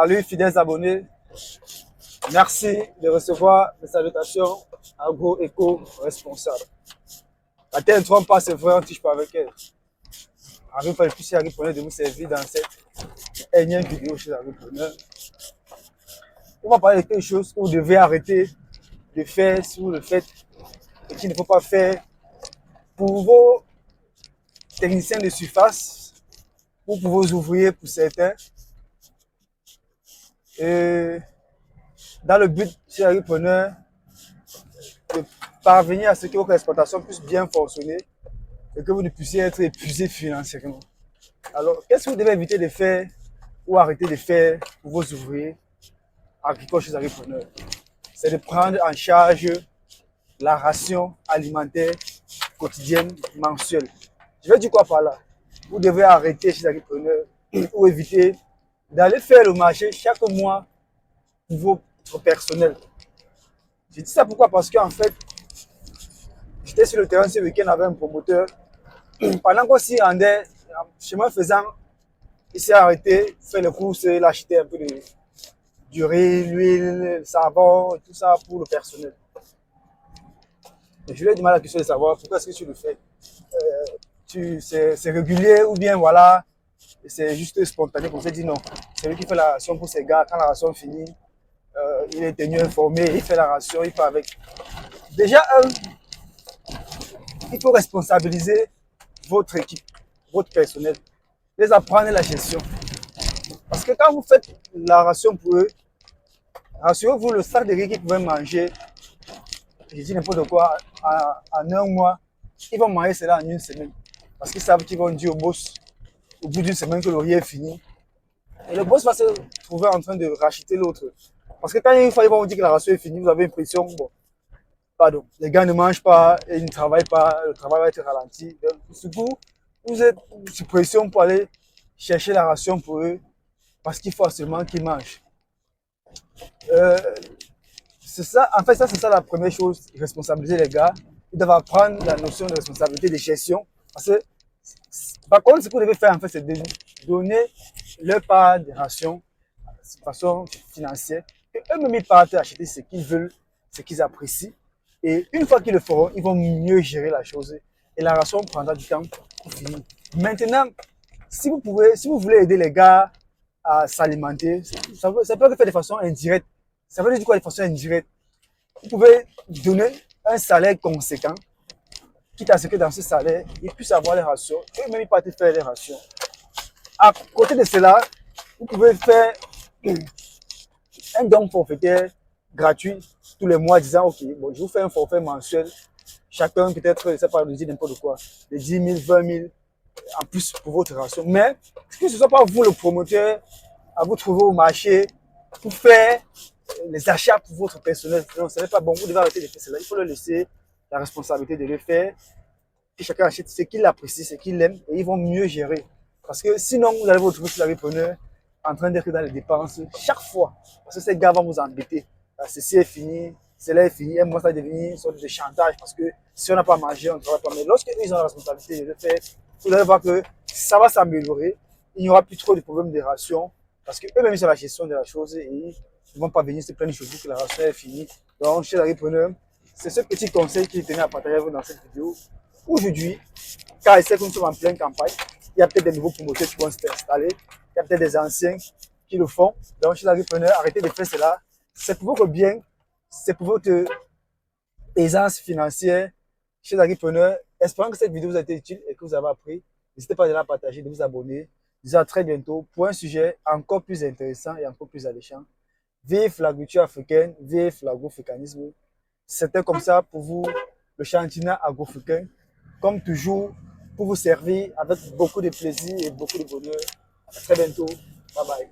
Salut fidèles abonnés, merci de recevoir mes salutations agro-éco-responsables. La terre ne trompe pas, c'est vrai, on ne touche pas avec elle. Agripreneur, je suis agripreneur de vous servir dans cette énième vidéo chez Agripreneur. On va parler de quelque chose que vous devez arrêter de faire sur le fait et qu'il ne faut pas faire pour vos techniciens de surface ou pour vos ouvriers pour certains. Et dans le but chez Agripreneur de parvenir à ce que votre exploitation puisse bien fonctionner et que vous ne puissiez être épuisé financièrement. Alors, qu'est-ce que vous devez éviter de faire ou arrêter de faire pour vos ouvriers agricoles chez Agripreneur? C'est de prendre en charge la ration alimentaire quotidienne mensuelle. Je vais dire quoi par là? Vous devez arrêter chez Agripreneur ou éviter d'aller faire le marché chaque mois pour votre personnel. Je dis ça pourquoi? Parce qu'en fait, j'étais sur le terrain ce week-end avec un promoteur. Pendant qu'on s'y rendait, chemin faisant, il s'est arrêté, fait le courses, il a acheté un peu du riz, l'huile, le savon, et tout ça pour le personnel. Et je lui ai demandé la question de savoir pourquoi est-ce que tu le fais. C'est régulier ou bien voilà, c'est juste spontané. Comme ça, dit non. C'est lui qui fait la ration pour ses gars. Quand la ration finit, il est tenu informé, il fait la ration, il fait avec. Déjà, il faut responsabiliser votre équipe, votre personnel, les apprendre la gestion. Parce que quand vous faites la ration pour eux, rassurez-vous, le sac de riz qu'ils pouvaient manger, je dis n'importe quoi, en un mois, ils vont manger cela en une semaine. Parce qu'ils savent qu'ils vont dire au boss, au bout d'une semaine, que le riz est fini. Et le boss va se trouver en train de racheter l'autre. Parce que quand une fois ils vont vous dire que la ration est finie, vous avez l'impression, bon, pardon, les gars ne mangent pas et ils ne travaillent pas, le travail va être ralenti. Donc, du coup, vous êtes sous pression pour aller chercher la ration pour eux parce qu'il faut absolument qu'ils mangent. C'est ça, en fait, ça, c'est ça la première chose, responsabiliser les gars. Ils doivent apprendre la notion de responsabilité de gestion. Parce que, par contre, ce que vous devez faire, en fait, c'est de donner leur part de ration de façon financière. Et eux-mêmes, ils partent acheter ce qu'ils veulent, ce qu'ils apprécient. Et une fois qu'ils le feront, ils vont mieux gérer la chose. Et la ration prendra du temps pour finir. Maintenant, si vous voulez aider les gars à s'alimenter, ça peut être fait de façon indirecte. Ça veut dire quoi de façon indirecte? Vous pouvez donner un salaire conséquent, quitte à ce que dans ce salaire, ils puissent avoir les rations. Eux-mêmes, ils partent faire les rations. À côté de cela, vous pouvez faire un don forfaitaire gratuit tous les mois, disant, OK, bon, je vous fais un forfait mensuel. Chacun peut-être, je ne sais pas, de dire n'importe quoi, de 10 000, 20 000 en plus pour votre ration. Mais que ce ne soit pas vous, le promoteur, à vous trouver au marché pour faire les achats pour votre personnel. Non, ce n'est pas bon. Vous devez arrêter de faire cela. Il faut leur laisser la responsabilité de le faire. Que chacun achète ce qu'il apprécie, ce qu'il aime, et ils vont mieux gérer. Parce que sinon, vous allez vous retrouver sur l'Agripreneur en train d'être dans les dépenses chaque fois. Parce que ces gars vont vous embêter. Ceci est fini, cela est fini. Et moi, ça va devenir une sorte de chantage. Parce que si on n'a pas mangé, on ne travaille pas. Mais lorsque ils ont la responsabilité de le faire, vous allez voir que ça va s'améliorer. Il n'y aura plus trop de problèmes de ration. Parce qu'eux-mêmes, ils ont la gestion de la chose et ils ne vont pas venir se plaindre chez vous que la ration est finie. Donc, chez l'Agripreneur, c'est ce petit conseil qui tenait à partager avec vous dans cette vidéo. Aujourd'hui, car il sait que nous sommes en pleine campagne, il y a peut-être des nouveaux promoteurs qui vont s'installer, il y a peut-être des anciens qui le font. Donc, chez l'Agripreneur, arrêtez de faire cela. C'est pour votre bien, c'est pour votre aisance financière chez l'Agripreneur. Espérons que cette vidéo vous a été utile et que vous avez appris. N'hésitez pas à la partager, de vous abonner. Je vous dis à très bientôt pour un sujet encore plus intéressant et encore plus alléchant. Vive l'agriculture africaine, vive l'agroafricanisme. C'était comme ça pour vous, le Chantina Agrofricain. Comme toujours, pour vous servir avec beaucoup de plaisir et beaucoup de bonheur. À très bientôt. Bye bye.